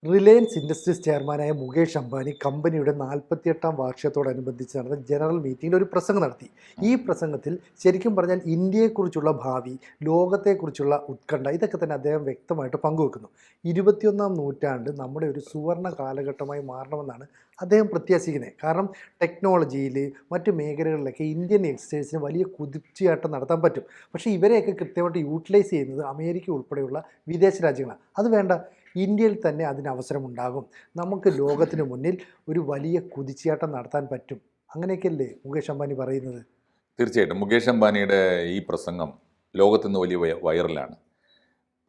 Reliance industries ചെയർമാനായ മുകേഷ് അംബാനി കമ്പനിയുടെ 48ാം വാർഷികത്തോടനുബന്ധിച്ച് നടന്ന ജനറൽ മീറ്റിംഗിൽ ഒരു പ്രസംഗം നടത്തി. ഈ പ്രസംഗത്തിൽ ശരിക്കും പറഞ്ഞാൽ ഇന്ത്യയെക്കുറിച്ചുള്ള ഭാവി, ലോകത്തെക്കുറിച്ചുള്ള ഉത്കണ്ഠ ഇതൊക്കെ തന്നെ അദ്ദേഹം വ്യക്തമായിട്ട് പങ്കുവെക്കുന്നു. 21ാം നൂറ്റാണ്ട് നമ്മുടെ ഒരു സുവർണ്ണ കാലഘട്ടമായി മാറണമെന്നാണ് അദ്ദേഹം പ്രത്യാശിക്കുന്നത്. കാരണം ടെക്നോളജിയിൽ മറ്റ് മേഖലകളിലൊക്കെ ഇന്ത്യൻ യങ്സ്റ്റേഴ്സിന് വലിയ കുതിച്ചുചാട്ടം നടത്താൻ പറ്റും. പക്ഷേ ഇവരെയൊക്കെ കൃത്യമായിട്ട് യൂട്ടിലൈസ് ചെയ്യുന്നത് അമേരിക്ക ഉൾപ്പെടെയുള്ള വിദേശ രാജ്യങ്ങളാണ്. അത് വേണ്ട, ഇന്ത്യയിൽ തന്നെ അതിന് അവസരമുണ്ടാകും. നമുക്ക് ലോകത്തിന് മുന്നിൽ ഒരു വലിയ കുതിച്ചുചാട്ടം നടത്താൻ പറ്റും. അങ്ങനെയൊക്കെയല്ലേ മുകേഷ് അംബാനി പറയുന്നത്? തീർച്ചയായിട്ടും മുകേഷ് അംബാനിയുടെ ഈ പ്രസംഗം ലോകത്തുനിന്ന് വലിയ വൈറലാണ്.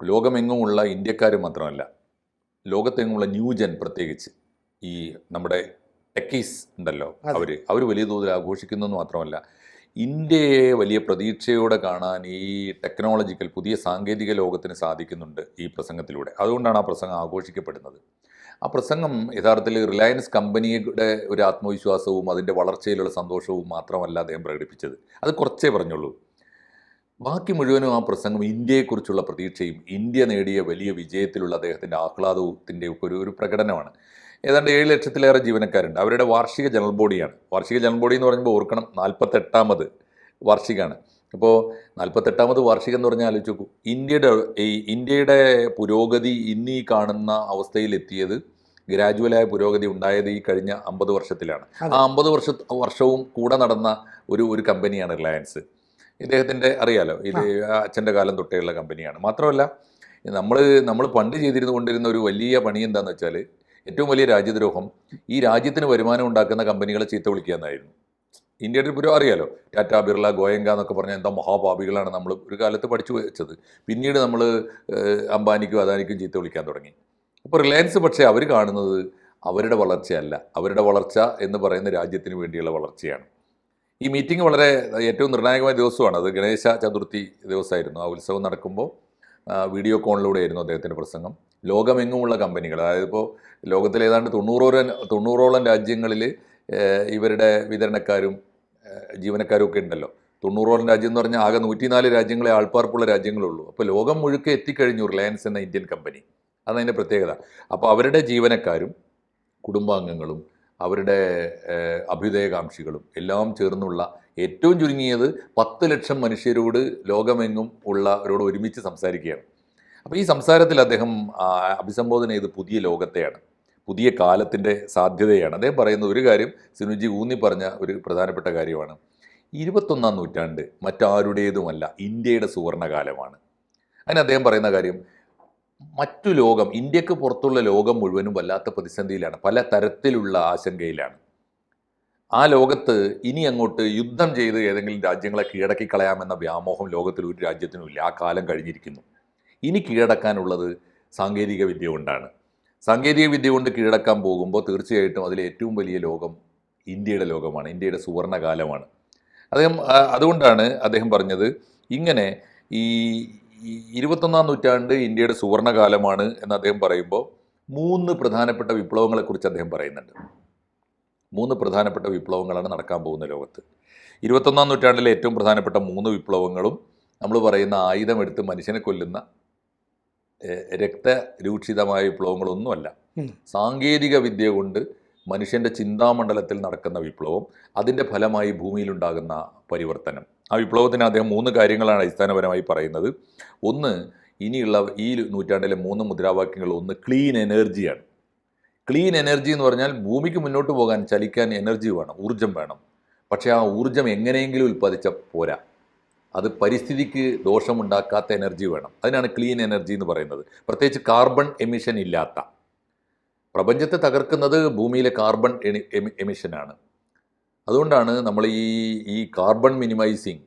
ലോകമെങ്ങുമുള്ള ഇന്ത്യക്കാർ മാത്രമല്ല, ലോകത്തെങ്ങുമുള്ള ന്യൂജൻ പ്രത്യേകിച്ച് ഈ നമ്മുടെ ടെക്കീസ് ഉണ്ടല്ലോ, അവർ വലിയ തോതിൽ ആഘോഷിക്കുന്നതെന്ന് മാത്രമല്ല, ഇന്ത്യയെ വലിയ പ്രതീക്ഷയോടെ കാണാൻ ഈ ടെക്നോളജിക്കൽ പുതിയ സാങ്കേതിക ലോകത്തിന് സാധിക്കുന്നുണ്ട് ഈ പ്രസംഗത്തിലൂടെ. അതുകൊണ്ടാണ് ആ പ്രസംഗം ആഘോഷിക്കപ്പെടുന്നത്. ആ പ്രസംഗം യഥാർത്ഥത്തിൽ റിലയൻസ് കമ്പനിയുടെ ഒരു ആത്മവിശ്വാസവും അതിൻ്റെ വളർച്ചയിലുള്ള സന്തോഷവും മാത്രമല്ല അദ്ദേഹം പ്രകടിപ്പിച്ചത്. അത് കുറച്ചേ പറഞ്ഞുള്ളൂ. ബാക്കി മുഴുവനും ആ പ്രസംഗം ഇന്ത്യയെക്കുറിച്ചുള്ള പ്രതീക്ഷയും ഇന്ത്യ നേടിയ വലിയ വിജയത്തിലുള്ള അദ്ദേഹത്തിൻ്റെ ആഹ്ലാദത്തിൻ്റെ ഒരു പ്രകടനമാണ്. ഏതാണ്ട് 7 ലക്ഷത്തിലേറെ ജീവനക്കാരുണ്ട്. അവരുടെ വാർഷിക ജനറൽ ബോഡിയാണ്. വാർഷിക ജനറൽ ബോഡി എന്ന് പറയുമ്പോൾ ഓർക്കണം, 48ാമത് വാർഷികമാണ്. അപ്പോൾ 48ാമത് വാർഷികം എന്ന് പറഞ്ഞാൽ ആലോചിച്ച് നോക്കൂ, ഇന്ത്യയുടെ പുരോഗതി ഇന്നീ കാണുന്ന അവസ്ഥയിലെത്തിയത്, ഗ്രാജുവലായ പുരോഗതി ഉണ്ടായത് ഈ കഴിഞ്ഞ 50 വർഷത്തിലാണ്. ആ 50 വർഷവും കൂടെ നടന്ന ഒരു കമ്പനിയാണ് റിലയൻസ്. ഇദ്ദേഹത്തിൻ്റെ അറിയാലോ, ഇത് അച്ഛൻ്റെ കാലം തൊട്ടേയുള്ള കമ്പനിയാണ്. മാത്രമല്ല നമ്മൾ പണ്ട് കൊണ്ടിരുന്ന ഒരു വലിയ പണി എന്താണെന്ന് വെച്ചാൽ, ഏറ്റവും വലിയ രാജ്യദ്രോഹം ഈ രാജ്യത്തിന് വരുമാനം ഉണ്ടാക്കുന്ന കമ്പനികളെ ചീത്ത വിളിക്കുക എന്നായിരുന്നു. ഇന്ത്യയുടെ പുരോ അറിയാലോ, ടാറ്റ, ബിർള, ഗോയങ്ക എന്നൊക്കെ പറഞ്ഞാൽ എന്താ മഹാഭാവികളാണ് നമ്മൾ ഒരു കാലത്ത് പഠിച്ചു വെച്ചത്. പിന്നീട് നമ്മൾ അംബാനിക്കും അദാനിക്കും ചീത്ത വിളിക്കാൻ തുടങ്ങി. അപ്പോൾ റിലയൻസ് പക്ഷേ അവർ കാണുന്നത് അവരുടെ വളർച്ചയല്ല, അവരുടെ വളർച്ച എന്ന് പറയുന്ന രാജ്യത്തിന് വേണ്ടിയുള്ള വളർച്ചയാണ്. ഈ മീറ്റിംഗ് ഏറ്റവും നിർണായകമായ ദിവസമാണ്. അത് ഗണേശ ചതുർത്ഥി ദിവസമായിരുന്നു. ആ ഉത്സവം നടക്കുമ്പോൾ വീഡിയോ കോണിലൂടെയായിരുന്നു അദ്ദേഹത്തിൻ്റെ പ്രസംഗം. ലോകമെങ്ങുമുള്ള കമ്പനികൾ, അതായത് ഇപ്പോൾ ലോകത്തിലെ ഏതാണ്ട് 90ഓളം രാജ്യങ്ങളിൽ ഇവരുടെ വിതരണക്കാരും ജീവനക്കാരും ഒക്കെ ഉണ്ടല്ലോ. 90ഓളം രാജ്യം എന്ന് പറഞ്ഞാൽ ആകെ 104 രാജ്യങ്ങളെ ആൾപ്പാർപ്പുള്ള രാജ്യങ്ങളുള്ളൂ. അപ്പോൾ ലോകം മുഴുക്കെ എത്തിക്കഴിഞ്ഞു റിലയൻസ് എന്ന ഇന്ത്യൻ കമ്പനി. അതതിൻ്റെ പ്രത്യേകത. അപ്പോൾ അവരുടെ ജീവനക്കാരും കുടുംബാംഗങ്ങളും അവരുടെ അഭ്യുദയകാംക്ഷികളും എല്ലാം ചേർന്നുള്ള ഏറ്റവും ചുരുങ്ങിയത് 10 ലക്ഷം മനുഷ്യരോട് ലോകമെങ്ങും ഉള്ളവരോട് ഒരുമിച്ച് സംസാരിക്കുകയാണ്. അപ്പോൾ ഈ സംസാരത്തിൽ അദ്ദേഹം അഭിസംബോധന ചെയ്ത് പുതിയ ലോകത്തെയാണ്, പുതിയ കാലത്തിൻ്റെ സാധ്യതയാണ്. അദ്ദേഹം പറയുന്ന ഒരു കാര്യം സിനുജി ഊന്നി പറഞ്ഞ ഒരു പ്രധാനപ്പെട്ട കാര്യമാണ്. 21ാം നൂറ്റാണ്ട് മറ്റാരുടേതുമല്ല, ഇന്ത്യയുടെ സുവർണകാലമാണ്. അതിന് അദ്ദേഹം പറയുന്ന കാര്യം, മറ്റു ലോകം, ഇന്ത്യക്ക് പുറത്തുള്ള ലോകം മുഴുവനും വല്ലാത്ത പ്രതിസന്ധിയിലാണ്, പല തരത്തിലുള്ള ആശങ്കയിലാണ്. ആ ലോകത്ത് ഇനി അങ്ങോട്ട് യുദ്ധം ചെയ്ത് ഏതെങ്കിലും രാജ്യങ്ങളെ കീഴടക്കി കളയാമെന്ന വ്യാമോഹം ലോകത്തിൽ ഒരു രാജ്യത്തിനുമില്ല. ആ കാലം കഴിഞ്ഞിരിക്കുന്നു. ഇനി കീഴടക്കാനുള്ളത് സാങ്കേതിക വിദ്യ കൊണ്ടാണ്. സാങ്കേതിക വിദ്യ കൊണ്ട് കീഴടക്കാൻ പോകുമ്പോൾ തീർച്ചയായിട്ടും അതിലെ ഏറ്റവും വലിയ ലോകം ഇന്ത്യയുടെ ലോകമാണ്, ഇന്ത്യയുടെ സുവർണകാലമാണ്. അതുകൊണ്ടാണ് അദ്ദേഹം പറഞ്ഞത്, ഇങ്ങനെ ഈ 21ാം നൂറ്റാണ്ട് ഇന്ത്യയുടെ സുവർണകാലമാണ് എന്ന് അദ്ദേഹം പറയുമ്പോൾ 3 പ്രധാനപ്പെട്ട വിപ്ലവങ്ങളെക്കുറിച്ച് അദ്ദേഹം പറയുന്നുണ്ട്. 3 പ്രധാനപ്പെട്ട വിപ്ലവങ്ങളാണ് നടക്കാൻ പോകുന്ന ലോകത്ത്. 21ാം നൂറ്റാണ്ടിലെ ഏറ്റവും പ്രധാനപ്പെട്ട 3 വിപ്ലവങ്ങളും നമ്മൾ പറയുന്ന ആയുധമെടുത്ത് മനുഷ്യനെ കൊല്ലുന്ന രക്തരൂക്ഷിതമായ വിപ്ലവങ്ങളൊന്നുമല്ല. സാങ്കേതിക വിദ്യ കൊണ്ട് മനുഷ്യൻ്റെ ചിന്താമണ്ഡലത്തിൽ നടക്കുന്ന വിപ്ലവം, അതിൻ്റെ ഫലമായി ഭൂമിയിലുണ്ടാകുന്ന പരിവർത്തനം. ആ വിപ്ലവത്തിന് അദ്ദേഹം 3 കാര്യങ്ങളാണ് അടിസ്ഥാനപരമായി പറയുന്നത്. ഒന്ന്, ഇനിയുള്ള ഈ നൂറ്റാണ്ടിലെ 3 മുദ്രാവാക്യങ്ങൾ. ഒന്ന്, ക്ലീൻ എനർജിയാണ്. ക്ലീൻ എനർജി എന്ന് പറഞ്ഞാൽ ഭൂമിക്ക് മുന്നോട്ട് പോകാൻ, ചലിക്കാൻ എനർജി വേണം, ഊർജം വേണം. പക്ഷേ ആ ഊർജം എങ്ങനെയെങ്കിലും ഉൽപ്പാദിച്ച പോരാ, അത് പരിസ്ഥിതിക്ക് ദോഷമുണ്ടാക്കാത്ത എനർജി വേണം. അതിനാണ് ക്ലീൻ എനർജി എന്ന് പറയുന്നത്. പ്രത്യേകിച്ച് കാർബൺ എമിഷൻ ഇല്ലാത്ത. പ്രപഞ്ചത്തെ തകർക്കുന്നത് ഭൂമിയിലെ കാർബൺ എമിഷനാണ്. അതുകൊണ്ടാണ് നമ്മൾ ഈ കാർബൺ മിനിമൈസിങ്,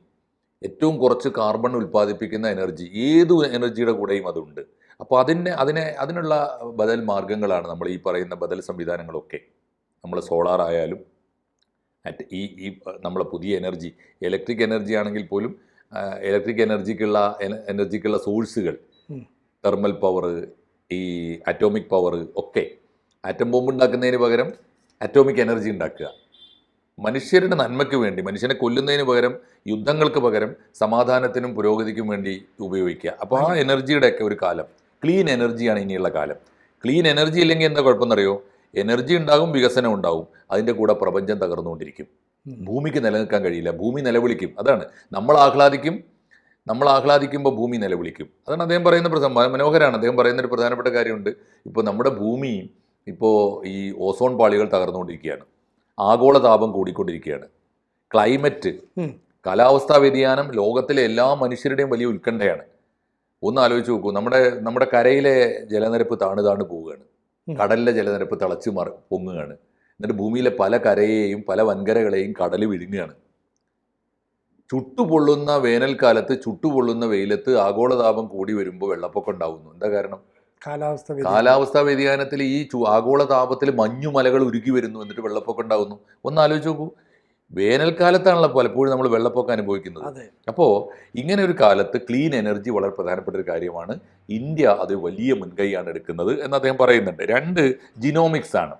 ഏറ്റവും കുറച്ച് കാർബൺ ഉൽപ്പാദിപ്പിക്കുന്ന എനർജി, ഏതു എനർജിയുടെ കൂടെയും അതുണ്ട്. അപ്പോൾ അതിനുള്ള ബദൽ മാർഗങ്ങളാണ് നമ്മൾ ഈ പറയുന്ന ബദൽ സംവിധാനങ്ങളൊക്കെ. നമ്മൾ സോളാർ ആയാലും ഈ നമ്മളെ പുതിയ എനർജി, ഇലക്ട്രിക് എനർജി ആണെങ്കിൽ പോലും ഇലക്ട്രിക് എനർജിക്കുള്ള സോഴ്സുകൾ, തെർമൽ പവർ, ഈ അറ്റോമിക് പവർ ഒക്കെ. ആറ്റം ബോംബ് ഉണ്ടാക്കുന്നതിന് പകരം അറ്റോമിക് എനർജി ഉണ്ടാക്കുക. മനുഷ്യരുടെ നന്മയ്ക്ക് വേണ്ടി, മനുഷ്യനെ കൊല്ലുന്നതിന് പകരം, യുദ്ധങ്ങൾക്ക് പകരം സമാധാനത്തിനും പുരോഗതിക്കും വേണ്ടി ഉപയോഗിക്കുക. അപ്പോൾ ആ എനർജിയുടെയൊക്കെ ഒരു കാലം, ക്ലീൻ എനർജിയാണ് ഇനിയുള്ള കാലം. ക്ലീൻ എനർജി ഇല്ലെങ്കിൽ എന്താ കുഴപ്പമെന്നറിയോ? എനർജി ഉണ്ടാകും, വികസനം ഉണ്ടാകും, അതിൻ്റെ കൂടെ പ്രപഞ്ചം തകർന്നുകൊണ്ടിരിക്കും. ഭൂമിക്ക് നിലനിൽക്കാൻ കഴിയില്ല, ഭൂമി നിലവിളിക്കും. അതാണ് നമ്മൾ ആഹ്ലാദിക്കുമ്പോൾ ഭൂമി നിലവിളിക്കും. അതാണ് അദ്ദേഹം പറയുന്ന മനോഹരമാണ്. അദ്ദേഹം പറയുന്ന ഒരു പ്രധാനപ്പെട്ട കാര്യമുണ്ട്. ഇപ്പോൾ നമ്മുടെ ഭൂമി ഇപ്പോൾ ഈ ഓസോൺ പാളികൾ തകർന്നുകൊണ്ടിരിക്കുകയാണ്, ആഗോളതാപം കൂടിക്കൊണ്ടിരിക്കുകയാണ്, ക്ലൈമറ്റ്, കാലാവസ്ഥാ വ്യതിയാനം ലോകത്തിലെ എല്ലാ മനുഷ്യരുടെയും വലിയ ഉത്കണ്ഠയാണ്. ഒന്ന് ആലോചിച്ച് നോക്കൂ, നമ്മുടെ കരയിലെ ജലനിരപ്പ് താണു പോവുകയാണ്, കടലിലെ ജലനിരപ്പ് പൊങ്ങുകയാണ്. എന്നിട്ട് ഭൂമിയിലെ പല കരയെയും പല വൻകരകളെയും കടൽ വിഴുങ്ങുകയാണ്. ചുട്ടുപൊള്ളുന്ന വേനൽക്കാലത്ത്, ചുട്ടുപൊള്ളുന്ന വെയിലത്ത് ആഗോളതാപം കൂടി വരുമ്പോൾ വെള്ളപ്പൊക്കം ഉണ്ടാവുന്നു. എന്താ കാരണം? കാലാവസ്ഥാ വ്യതിയാനത്തിൽ ഈ ആഗോളതാപത്തിൽ മഞ്ഞുമലകൾ ഉരുകി വരുന്നു, എന്നിട്ട് വെള്ളപ്പൊക്കം ഉണ്ടാവുന്നു. ഒന്ന് ആലോചിച്ച് നോക്കൂ. വേനൽക്കാലത്താണല്ലോ പലപ്പോഴും നമ്മൾ വെള്ളപ്പൊക്കം അനുഭവിക്കുന്നത്. അപ്പോൾ ഇങ്ങനെ ഒരു കാലത്ത് ക്ലീൻ എനർജി വളരെ പ്രധാനപ്പെട്ട ഒരു കാര്യമാണ്. ഇന്ത്യ അത് വലിയ മുൻകൈയാണ് എടുക്കുന്നത് എന്ന് അദ്ദേഹം പറയുന്നുണ്ട്. 2 ജിനോമിക്സ് ആണ്.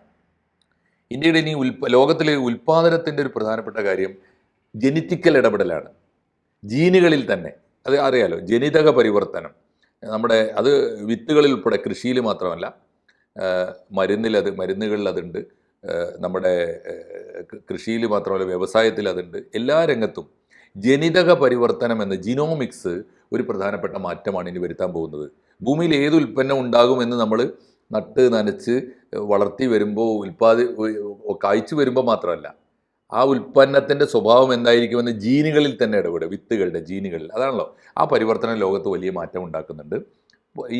ഇന്ത്യയുടെ ഇനി ലോകത്തിലെ ഉൽപ്പാദനത്തിൻ്റെ ഒരു പ്രധാനപ്പെട്ട കാര്യം ജെനറ്റിക്കൽ ഇടപെടലാണ്, ജീനുകളിൽ തന്നെ. അത് അറിയാലോ, ജനിതക പരിവർത്തനം. അത് വിത്തുകളിൽ ഉൾപ്പെടെ, കൃഷിയിൽ മാത്രമല്ല, മരുന്നുകളിൽ അതുണ്ട്, നമ്മുടെ കൃഷിയിൽ മാത്രമല്ല വ്യവസായത്തിൽ അതുണ്ട്, എല്ലാ രംഗത്തും ജനിതക പരിവർത്തനം എന്ന ജിനോമിക്സ് ഒരു പ്രധാനപ്പെട്ട മാറ്റമാണ് ഇനി വരുത്താൻ പോകുന്നത്. ഭൂമിയിൽ ഏത് ഉൽപ്പന്നം ഉണ്ടാകുമെന്ന് നമ്മൾ നട്ട് നനച്ച് വളർത്തി വരുമ്പോൾ, കായ്ച്ചു വരുമ്പോൾ മാത്രമല്ല, ആ ഉൽപ്പന്നത്തിൻ്റെ സ്വഭാവം എന്തായിരിക്കുമെന്ന് ജീനുകളിൽ തന്നെ ഇടപെടുക, വിത്തുകളുടെ ജീനുകളിൽ. അതാണല്ലോ ആ പരിവർത്തനം ലോകത്ത് വലിയ മാറ്റം ഉണ്ടാക്കുന്നുണ്ട്.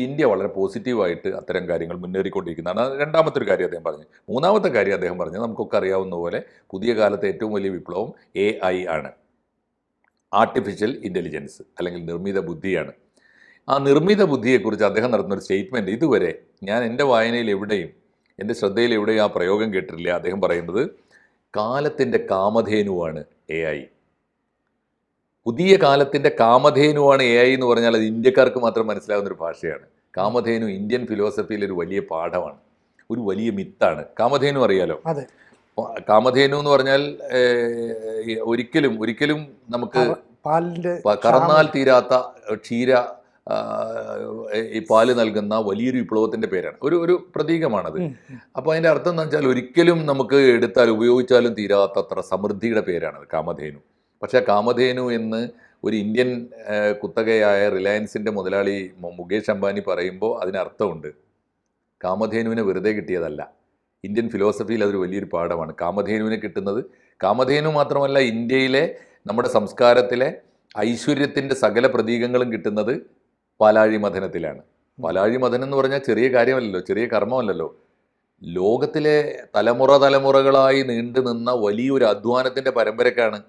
ഇന്ത്യ വളരെ പോസിറ്റീവായിട്ട് അത്തരം കാര്യങ്ങൾ മുന്നേറിക്കൊണ്ടിരിക്കുന്നതാണ്. രണ്ടാമത്തെ ഒരു കാര്യം അദ്ദേഹം പറഞ്ഞു. മൂന്നാമത്തെ കാര്യം അദ്ദേഹം പറഞ്ഞത് നമുക്കൊക്കെ അറിയാവുന്ന പോലെ പുതിയ കാലത്തെ ഏറ്റവും വലിയ വിപ്ലവം AI ആണ്, ആർട്ടിഫിഷ്യൽ ഇൻ്റലിജൻസ് അല്ലെങ്കിൽ നിർമ്മിത ബുദ്ധിയാണ്. ആ നിർമ്മിത ബുദ്ധിയെക്കുറിച്ച് അദ്ദേഹം നടത്തുന്നൊരു സ്റ്റേറ്റ്മെൻറ്റ് ഇതുവരെ ഞാൻ എൻ്റെ വായനയിൽ എവിടെയും, എൻ്റെ ശ്രദ്ധയിൽ എവിടെയും ആ പ്രയോഗം കേട്ടിട്ടില്ല. അദ്ദേഹം പറയുന്നത് കാലത്തിൻ്റെ കാമധേനുവാണ് AI. പുതിയ കാലത്തിൻ്റെ കാമധേനുവാണ് AI എന്ന് പറഞ്ഞാൽ അത് ഇന്ത്യക്കാർക്ക് മാത്രം മനസ്സിലാകുന്നൊരു ഭാഷയാണ്. കാമധേനു ഇന്ത്യൻ ഫിലോസഫിയിൽ ഒരു വലിയ പാഠമാണ്, ഒരു വലിയ മിത്താണ്. കാമധേനു അറിയാലോ? കാമധേനു എന്ന് പറഞ്ഞാൽ ഒരിക്കലും നമുക്ക് കറന്നാൽ തീരാത്ത ഈ പാല് നൽകുന്ന വലിയൊരു വിപ്ലവത്തിൻ്റെ പേരാണ്, ഒരു പ്രതീകമാണത്. അപ്പോൾ അതിൻ്റെ അർത്ഥം എന്ന് വെച്ചാൽ ഒരിക്കലും നമുക്ക് ഉപയോഗിച്ചാലും തീരാത്തത്ര സമൃദ്ധിയുടെ പേരാണത് കാമധേനു. പക്ഷേ കാമധേനു എന്ന് ഒരു ഇന്ത്യൻ കുത്തകയായ റിലയൻസിൻ്റെ മുതലാളി മുകേഷ് അംബാനി പറയുമ്പോൾ അതിനർത്ഥമുണ്ട്. കാമധേനുവിനെ വെറുതെ കിട്ടിയതല്ല, ഇന്ത്യൻ ഫിലോസഫിയിൽ അതൊരു വലിയൊരു പാഠമാണ്. കാമധേനുവിനെ കിട്ടുന്നത്, കാമധേനു മാത്രമല്ല, ഇന്ത്യയിലെ നമ്മുടെ സംസ്കാരത്തിലെ ഐശ്വര്യത്തിൻ്റെ സകല പ്രതീകങ്ങളും കിട്ടുന്നത് പാലാഴി മഥനത്തിലാണ്. പാലാഴി മഥനം എന്ന് പറഞ്ഞാൽ ചെറിയ കാര്യമല്ലല്ലോ, ചെറിയ കർമ്മമല്ലല്ലോ. ലോകത്തിലെ തലമുറകളായി നീണ്ടു നിന്ന വലിയൊരു അധ്വാനത്തിൻ്റെ പരമ്പരക്കാണ്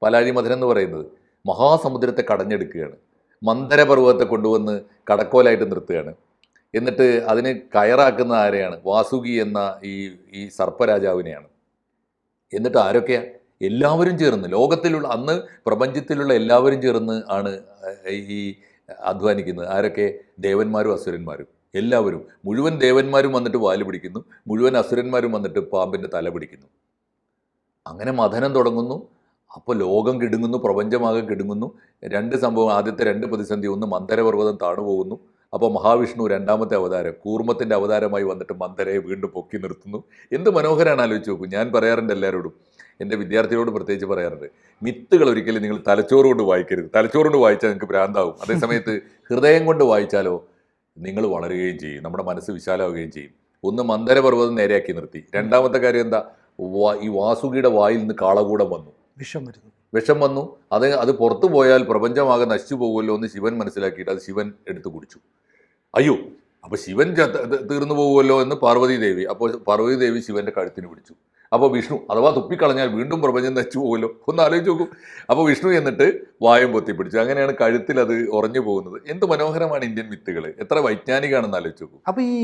പാലാഴി മഥനം എന്ന് പറയുന്നത്. മഹാസമുദ്രത്തെ കടഞ്ഞെടുക്കുകയാണ്, മന്ദരപർവ്വതത്തെ കൊണ്ടുവന്ന് കടക്കോലായിട്ട് നിർത്തുകയാണ്. എന്നിട്ട് അതിന് കയറാക്കുന്ന ആരെയാണ്? വാസുകി എന്ന ഈ സർപ്പരാജാവിനെയാണ്. എന്നിട്ട് ആരൊക്കെയാണ്? എല്ലാവരും ചേർന്ന്, ലോകത്തിലുള്ള അന്ന് പ്രപഞ്ചത്തിലുള്ള എല്ലാവരും ചേർന്ന് ആണ് ഈ അധ്വാനിക്കുന്നത്. ആരൊക്കെ? ദേവന്മാരും അസുരന്മാരും, എല്ലാവരും. മുഴുവൻ ദേവന്മാരും വന്നിട്ട് വാല് പിടിക്കുന്നു, മുഴുവൻ അസുരന്മാരും വന്നിട്ട് പാമ്പിൻ്റെ തല പിടിക്കുന്നു. അങ്ങനെ മഥനം തുടങ്ങുന്നു. അപ്പോൾ ലോകം കിടുങ്ങുന്നു, പ്രപഞ്ചമാകെ കിടുങ്ങുന്നു. 2 സംഭവം. ആദ്യത്തെ 2 പ്രതിസന്ധി, ഒന്ന് മന്ദരപർവ്വതം താണുപോകുന്നു. അപ്പോൾ മഹാവിഷ്ണു രണ്ടാമത്തെ അവതാരം കൂർമ്മത്തിൻ്റെ അവതാരമായി വന്നിട്ട് മന്ദരയെ വീണ്ടും പൊക്കി നിർത്തുന്നു. എന്ത് മനോഹരമാണ്, ആലോചിച്ച് നോക്കൂ. ഞാൻ പറയാറുണ്ട് എല്ലാവരോടും, എൻ്റെ വിദ്യാർത്ഥികളോട് പ്രത്യേകിച്ച് പറയാറുണ്ട്, മിത്തുകൾ ഒരിക്കലും നിങ്ങൾ തലച്ചോറ് കൊണ്ട് വായിക്കരുത്. തലച്ചോറ് കൊണ്ട് വായിച്ചാൽ നിങ്ങൾക്ക് ഭ്രാന്താവും. അതേസമയത്ത് ഹൃദയം കൊണ്ട് വായിച്ചാലോ നിങ്ങൾ വളരുകയും ചെയ്യും, നമ്മുടെ മനസ്സ് വിശാലമാവുകയും ചെയ്യും. ഒന്ന് മന്ദരപർവ്വതം നേരെയാക്കി നിർത്തി. രണ്ടാമത്തെ കാര്യം എന്താ? ഈ വാസുകിയുടെ വായിൽ നിന്ന് കാളകൂടം വന്നു, വിഷം വന്നു. അത് പുറത്തു പോയാൽ പ്രപഞ്ചമാകെ നശിച്ചു പോകുമല്ലോ എന്ന് ശിവൻ മനസ്സിലാക്കിയിട്ട് അത് ശിവൻ എടുത്തു കുടിച്ചു. അയ്യോ, അപ്പോൾ ശിവൻ തീർന്നു പോകുമല്ലോ എന്ന് പാർവതി ദേവി. അപ്പോൾ പാർവതി ദേവി ശിവൻ്റെ കഴുത്തിന് പിടിച്ചു. അപ്പോൾ വിഷ്ണു അഥവാ തുപ്പിക്കളഞ്ഞാൽ വീണ്ടും പ്രപഞ്ചം നശിച്ചു പോകുമല്ലോ, ഒന്ന് ആലോചിച്ച് നോക്കൂ. അപ്പോൾ വിഷ്ണു എന്നിട്ട് വായും പൊത്തിപ്പിടിച്ചു. അങ്ങനെയാണ് കഴുത്തിൽ അത് ഉറഞ്ഞു പോകുന്നത്. എന്ത് മനോഹരമാണ് ഇന്ത്യൻ മിത്തുകൾ, എത്ര വൈജ്ഞാനികമാണെന്ന് ആലോചിച്ച് നോക്കൂ. അപ്പോൾ ഈ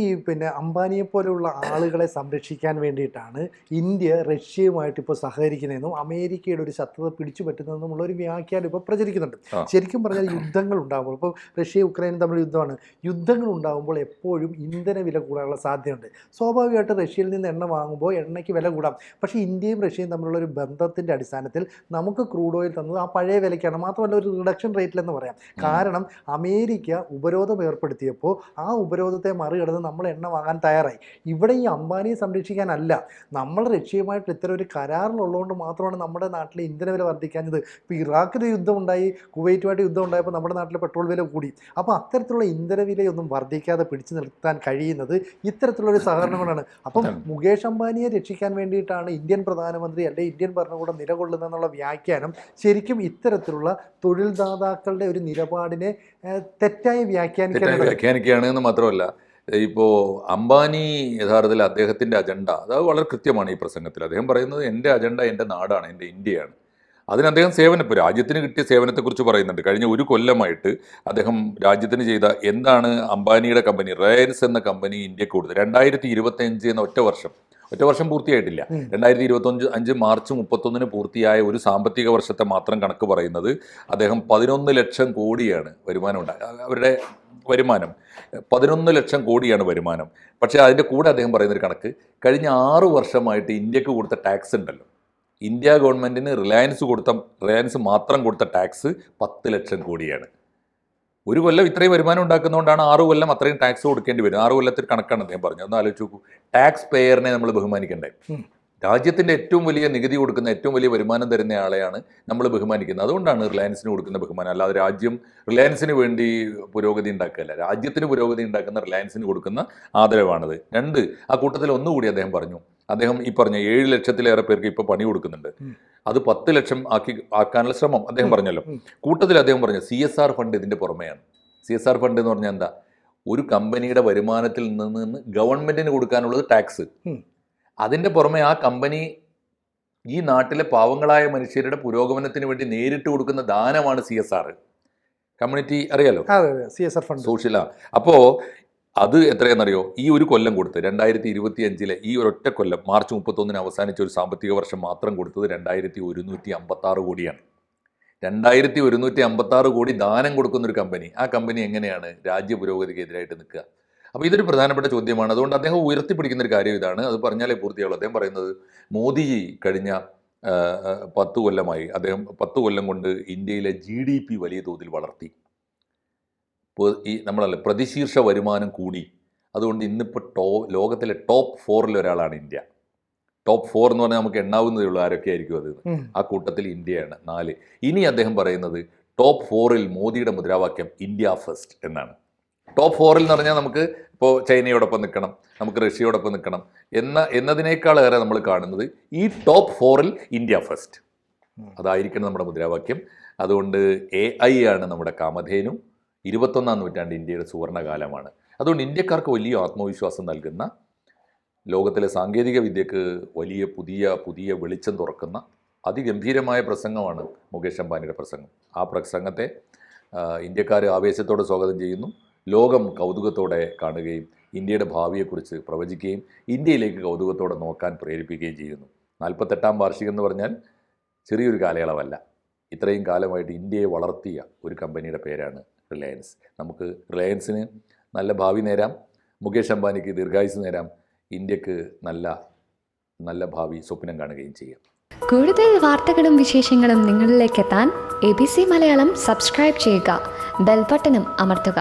അംബാനിയെ പോലെയുള്ള ആളുകളെ സംരക്ഷിക്കാൻ വേണ്ടിയിട്ടാണ് ഇന്ത്യ റഷ്യയുമായിട്ട് ഇപ്പോൾ സഹകരിക്കുന്നതെന്നും അമേരിക്കയുടെ ഒരു ശത്രുത പിടിച്ചു പറ്റുന്നതെന്നുമുള്ള ഒരു വ്യാഖ്യാനം ഇപ്പോൾ പ്രചരിക്കുന്നുണ്ട്. ശരിക്കും പറഞ്ഞാൽ യുദ്ധങ്ങൾ ഉണ്ടാകുമ്പോൾ, ഇപ്പോൾ റഷ്യയും ഉക്രൈനും തമ്മിൽ യുദ്ധമാണ്, യുദ്ധങ്ങൾ ഉണ്ടാകുമ്പോൾ എപ്പോഴും ഇന്ധന വില കൂടാനുള്ള സാധ്യതയുണ്ട്. സ്വാഭാവികമായിട്ട് റഷ്യയിൽ നിന്ന് എണ്ണ വാങ്ങുമ്പോൾ എണ്ണയ്ക്ക് വില കൂടാം. പക്ഷേ ഇന്ത്യയും റഷ്യയും തമ്മിലുള്ള ഒരു ബന്ധത്തിൻ്റെ അടിസ്ഥാനത്തിൽ നമുക്ക് ക്രൂഡ് ഓയിൽ തന്നത് ആ പഴയ വിലയ്ക്കാണ്. മാത്രമല്ല ഒരു റിഡക്ഷൻ റേറ്റിലെന്ന് പറയാം. കാരണം അമേരിക്ക ഉപരോധം ഏർപ്പെടുത്തിയപ്പോൾ ആ ഉപരോധത്തെ മറികടന്ന് നമ്മൾ എണ്ണ വാങ്ങാൻ തയ്യാറായി. ഇവിടെ ഈ അംബാനിയെ സംരക്ഷിക്കാനല്ല, നമ്മൾ റഷ്യയുമായിട്ട് ഇത്തരം ഒരു കരാറിലുള്ളതുകൊണ്ട് മാത്രമാണ് നമ്മുടെ നാട്ടിലെ ഇന്ധനവില വർദ്ധിക്കാഞ്ഞത്. ഇപ്പോൾ ഇറാഖിൽ യുദ്ധം ഉണ്ടായി, കുവൈറ്റുമായിട്ട് യുദ്ധം ഉണ്ടായപ്പോൾ നമ്മുടെ നാട്ടിലെ പെട്രോൾ വില കൂടി. അപ്പോൾ അത്തരത്തിലുള്ള ഇന്ധനവിലയൊന്നും വർദ്ധിക്കാതെ പിടിച്ചു നിർത്താൻ കഴിയുന്നത് ഇത്തരത്തിലുള്ളൊരു സഹകരണം കൊണ്ടാണ്. അപ്പം മുകേഷ് അംബാനിയെ രക്ഷിക്കാൻ വേണ്ടിയിട്ടാണ് ഇന്ത്യൻ പ്രധാനമന്ത്രി അല്ലെങ്കിൽ ഇന്ത്യൻ ഭരണകൂടം നിലകൊള്ളുന്നതെന്നുള്ള വ്യാഖ്യാനം ശരിക്കും ഇത്തരത്തിലുള്ള തൊഴിൽദാതാക്കളുടെ ഒരു നിലപാടിനെ തെറ്റായി വ്യാഖ്യാനിക്കുകയാണെന്ന് മാത്രമല്ല, ഇപ്പോൾ അംബാനി യഥാർത്ഥത്തിൽ അദ്ദേഹത്തിൻ്റെ അജണ്ട അത് വളരെ കൃത്യമാണ്. ഈ പ്രസംഗത്തിൽ അദ്ദേഹം പറയുന്നത് എൻ്റെ അജണ്ട എൻ്റെ നാടാണ്, എൻ്റെ ഇന്ത്യയാണ്. അതിന് അദ്ദേഹം ഇപ്പോൾ രാജ്യത്തിന് കിട്ടിയ സേവനത്തെക്കുറിച്ച് പറയുന്നുണ്ട്. കഴിഞ്ഞ ഒരു കൊല്ലമായിട്ട് അദ്ദേഹം രാജ്യത്തിന് ചെയ്ത എന്താണ് അംബാനിയുടെ കമ്പനി റിലയൻസ് എന്ന കമ്പനി ഇന്ത്യക്ക് കൊടുത്തത്. 2025 എന്ന ഒറ്റ വർഷം പൂർത്തിയായിട്ടില്ല. 2025 മാർച്ച് 31 പൂർത്തിയായ ഒരു സാമ്പത്തിക വർഷത്തെ മാത്രം കണക്ക് പറയുന്നത് അദ്ദേഹം 11 ലക്ഷം കോടിയാണ് അവരുടെ വരുമാനം 11 ലക്ഷം കോടിയാണ് വരുമാനം. പക്ഷേ അതിൻ്റെ കൂടെ അദ്ദേഹം പറയുന്നൊരു കണക്ക്, കഴിഞ്ഞ 6 വർഷമായിട്ട് ഇന്ത്യക്ക് കൊടുത്ത ടാക്സ് ഉണ്ടല്ലോ, ഇന്ത്യ ഗവൺമെൻറ്റിന് റിലയൻസ് മാത്രം കൊടുത്ത ടാക്സ് 10 ലക്ഷം കോടിയാണ്. ഒരു കൊല്ലം ഇത്രയും വരുമാനം ഉണ്ടാക്കുന്നതുകൊണ്ടാണ് 6 കൊല്ലം അത്രയും ടാക്സ് കൊടുക്കേണ്ടി വരും. 6 കൊല്ലത്തിൽ കണക്കാണ് അദ്ദേഹം പറഞ്ഞത്. ഒന്ന് ആലോചിച്ച് നോക്കൂ. ടാക്സ് പേയറിനെ നമ്മൾ ബഹുമാനിക്കണ്ടേ? രാജ്യത്തിൻ്റെ ഏറ്റവും വലിയ നികുതി കൊടുക്കുന്ന, ഏറ്റവും വലിയ വരുമാനം തരുന്ന ആളെയാണ് നമ്മൾ ബഹുമാനിക്കുന്നത്. അതുകൊണ്ടാണ് റിലയൻസിന് കൊടുക്കുന്ന ബഹുമാനം. അല്ലാതെ രാജ്യം റിലയൻസിന് വേണ്ടി പുരോഗതി ഉണ്ടാക്കുകയല്ല, രാജ്യത്തിന് പുരോഗതി ഉണ്ടാക്കുന്ന റിലയൻസിന് കൊടുക്കുന്ന ആദരവാണത്. 2, ആ കൂട്ടത്തിൽ ഒന്നുകൂടി അദ്ദേഹം പറഞ്ഞു, അദ്ദേഹം ഈ പറഞ്ഞ 7 ലക്ഷത്തിലേറെ പേർക്ക് ഇപ്പോൾ പണി കൊടുക്കുന്നുണ്ട്, അത് 10 ലക്ഷം ആക്കാനുള്ള ശ്രമം അദ്ദേഹം പറഞ്ഞല്ലോ. കൂട്ടത്തിൽ അദ്ദേഹം പറഞ്ഞു CSR ഫണ്ട് ഇതിൻ്റെ പുറമെയാണ്. CSR ഫണ്ട് എന്ന് പറഞ്ഞാൽ എന്താ? ഒരു കമ്പനിയുടെ വരുമാനത്തിൽ നിന്ന് ഗവൺമെൻറ്റിന് കൊടുക്കാനുള്ളത് ടാക്സ്. അതിൻ്റെ പുറമെ ആ കമ്പനി ഈ നാട്ടിലെ പാവങ്ങളായ മനുഷ്യരുടെ പുരോഗമനത്തിന് വേണ്ടി നേരിട്ട് കൊടുക്കുന്ന ദാനമാണ് CSR. കമ്മ്യൂണിറ്റി അറിയാലോ, CSR ഫണ്ട്, സോഷ്യലാ. അപ്പോൾ അത് എത്രയാണെന്നറിയോ? ഈ ഒരു കൊല്ലം കൊടുത്ത് 2025 ഈ ഒരൊറ്റ കൊല്ലം മാർച്ച് 31 അവസാനിച്ച ഒരു സാമ്പത്തിക വർഷം മാത്രം കൊടുത്തത് 2156 കോടിയാണ്. 2156 കോടി ദാനം കൊടുക്കുന്നൊരു കമ്പനി. ആ കമ്പനി എങ്ങനെയാണ് രാജ്യ പുരോഗതിക്ക് എതിരായിട്ട് നിൽക്കുക? അപ്പോൾ ഇതൊരു പ്രധാനപ്പെട്ട ചോദ്യമാണ്. അതുകൊണ്ട് അദ്ദേഹം ഉയർത്തിപ്പിടിക്കുന്നൊരു കാര്യം ഇതാണ്. അത് പറഞ്ഞാലേ പൂർത്തിയാവുള്ളൂ. അദ്ദേഹം പറയുന്നത് മോദിജി കഴിഞ്ഞ 10 കൊല്ലമായി അദ്ദേഹം 10 കൊല്ലം കൊണ്ട് ഇന്ത്യയിലെ GDP വലിയ തോതിൽ വളർത്തി. പ്രതിശീർഷ വരുമാനം കൂടി. അതുകൊണ്ട് ഇന്നിപ്പോൾ ലോകത്തിലെ ടോപ്പ് 4 ഒരാളാണ് ഇന്ത്യ. ടോപ്പ് 4 എന്ന് പറഞ്ഞാൽ നമുക്ക് എണ്ണാവുന്നതേ ഉള്ളൂ ആരൊക്കെ ആയിരിക്കും അത്. ആ കൂട്ടത്തിൽ ഇന്ത്യയാണ് 4. ഇനി അദ്ദേഹം പറയുന്നത് ടോപ്പ് 4 മോദിയുടെ മുദ്രാവാക്യം ഇന്ത്യ ഫസ്റ്റ് എന്നാണ്. ടോപ്പ് 4 എന്ന് പറഞ്ഞാൽ നമുക്ക് ഇപ്പോൾ ചൈനയോടൊപ്പം നിൽക്കണം, നമുക്ക് റഷ്യയോടൊപ്പം നിൽക്കണം എന്നതിനേക്കാളേറെ നമ്മൾ കാണുന്നത് ഈ ടോപ്പ് 4 ഇന്ത്യ ഫസ്റ്റ്, അതായിരിക്കണം നമ്മുടെ മുദ്രാവാക്യം. അതുകൊണ്ട് AI ആണ് നമ്മുടെ കാമധേനു. 21ാം നൂറ്റാണ്ട് ഇന്ത്യയുടെ സുവർണകാലമാണ്. അതുകൊണ്ട് ഇന്ത്യക്കാർക്ക് വലിയ ആത്മവിശ്വാസം നൽകുന്ന, ലോകത്തിലെ സാങ്കേതിക വിദ്യക്ക് വലിയ പുതിയ വെളിച്ചം തുറക്കുന്ന അതിഗംഭീരമായ പ്രസംഗമാണ് മുകേഷ് അംബാനിയുടെ പ്രസംഗം. ആ പ്രസംഗത്തെ ഇന്ത്യക്കാർ ആവേശത്തോടെ സ്വാഗതം ചെയ്യുന്നു. ലോകം കൗതുകത്തോടെ കാണുകയും ഇന്ത്യയുടെ ഭാവിയെക്കുറിച്ച് പ്രവചിക്കുകയും ഇന്ത്യയിലേക്ക് കൗതുകത്തോടെ നോക്കാൻ പ്രേരിപ്പിക്കുകയും ചെയ്യുന്നു. 48ാം വാർഷികം എന്ന് പറഞ്ഞാൽ ചെറിയൊരു കാലയളവല്ല. ഇത്രയും കാലമായിട്ട് ഇന്ത്യയെ വളർത്തിയ ഒരു കമ്പനിയുടെ പേരാണ് റിലയൻസ്. നമുക്ക് റിലയൻസിന് നല്ല ഭാവി നേരാം, മുകേഷ് അംബാനിക്ക് ദീർഘായുസ് നേരാം, ഇന്ത്യക്ക് നല്ല ഭാവി സ്വപ്നം കാണുകയും ചെയ്യാം. കൂടുതൽ വാർത്തകളും വിശേഷങ്ങളും നിങ്ങളിലേക്ക് എത്താൻ ABC മലയാളം സബ്സ്ക്രൈബ് ചെയ്യുക, ബെൽ ബട്ടണും അമർത്തുക.